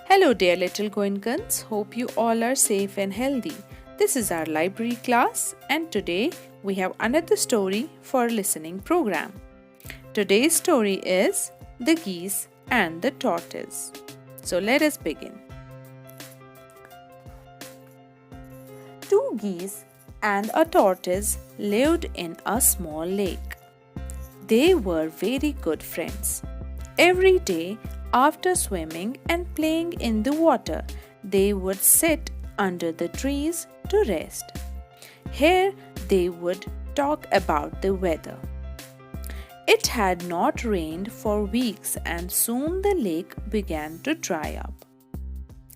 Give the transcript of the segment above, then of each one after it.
Hello dear little Goenkans, hope you all are safe and healthy. This is our library class and today we have another story for listening program. Today's story is The Geese and the Tortoise. So let us begin. Two geese and a tortoise lived in a small lake. They were very good friends. Every day, after swimming and playing in the water, they would sit under the trees to rest. Here they would talk about the weather. It had not rained for weeks and soon the lake began to dry up.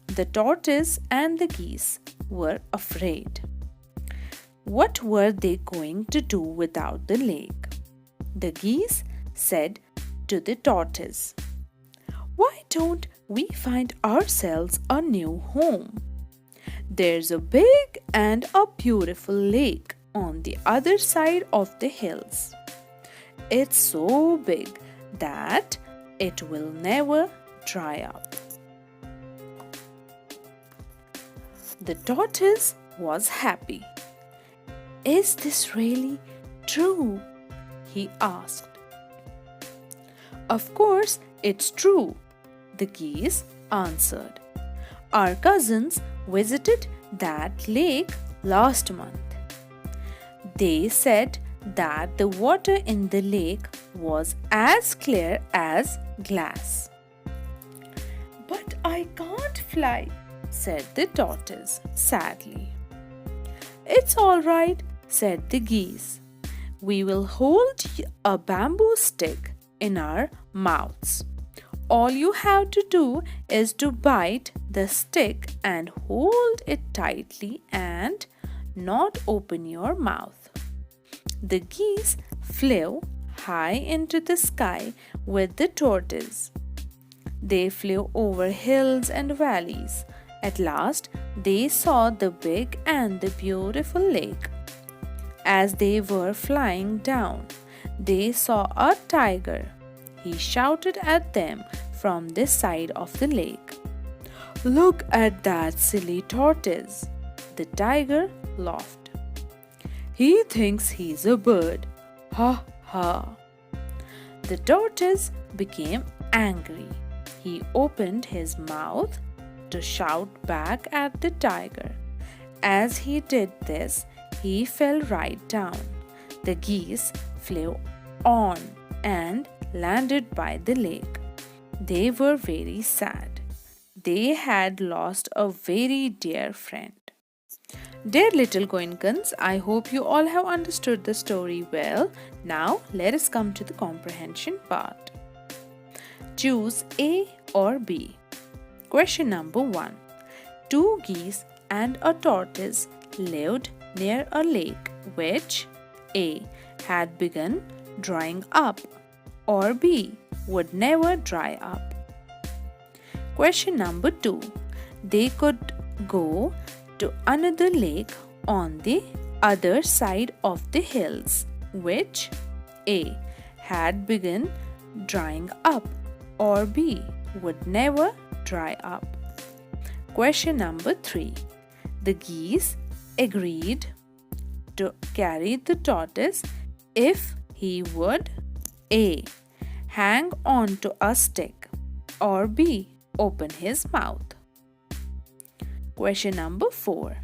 The tortoise and the geese were afraid. What were they going to do without the lake? The geese said to the tortoise, "Why don't we find ourselves a new home? There's a big and a beautiful lake on the other side of the hills. It's so big that it will never dry up." The tortoise was happy. "Is this really true?" he asked. "Of course, it's true," the geese answered. "Our cousins visited that lake last month. They said that the water in the lake was as clear as glass." "But I can't fly," said the tortoise sadly. "It's all right," said the geese. "We will hold a bamboo stick in our mouths. All you have to do is to bite the stick and hold it tightly and not open your mouth." The geese flew high into the sky with the tortoise. They flew over hills and valleys. At last, they saw the big and the beautiful lake. As they were flying down, they saw a tiger. He shouted at them from this side of the lake. "Look at that silly tortoise." The tiger laughed. "He thinks he's a bird. Ha ha." The tortoise became angry. He opened his mouth to shout back at the tiger. As he did this, he fell right down. The geese flew on and landed by the lake. They were very sad. They had lost a very dear friend. Dear little Goenkans, I hope you all have understood the story well. Now let us come to the comprehension part. Choose A or B. Question number 1. Two geese and a tortoise lived near a lake which A. had begun drying up or B. would never dry up. Question number 2. They could go to another lake on the other side of the hills which A. had begun drying up or B. would never dry up. Question number 3. The geese agreed to carry the tortoise if he would A. hang on to a stick or B. open his mouth. Question number 4.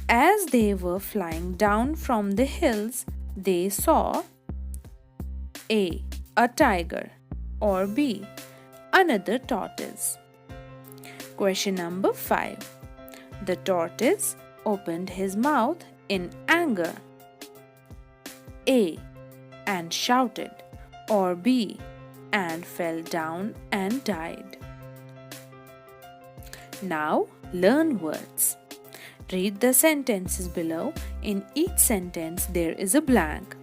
As they were flying down from the hills, they saw A. a tiger or B. another tortoise. Question number 5. The tortoise opened his mouth in anger. A. and shouted or B. and fell down and died. Now learn words. Read the sentences below. In each sentence there is a blank.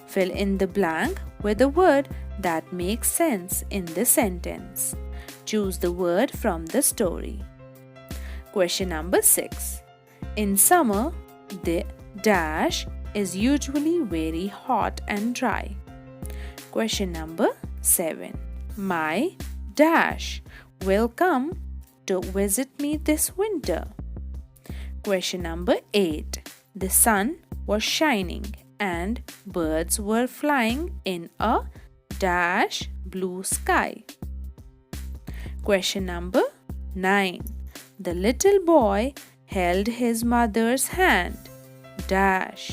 Fill in the blank with a word that makes sense in the sentence. Choose the word from the story. Question number 6. In summer, the dash is usually very hot and dry. Question number 7. My dash will come to visit me this winter? Question number 8. The sun was shining and birds were flying in a dash blue sky. Question number 9. The little boy held his mother's hand dash.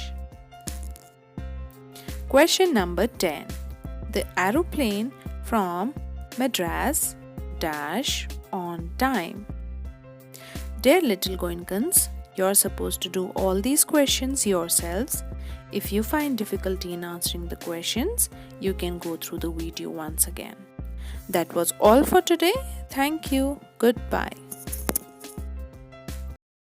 Question number 10. The aeroplane from Madras dash on time. Dear little Goenkans, you're supposed to do all these questions yourselves. If you find difficulty in answering the questions, you can go through the video once again. That was all for today. Thank you. Goodbye.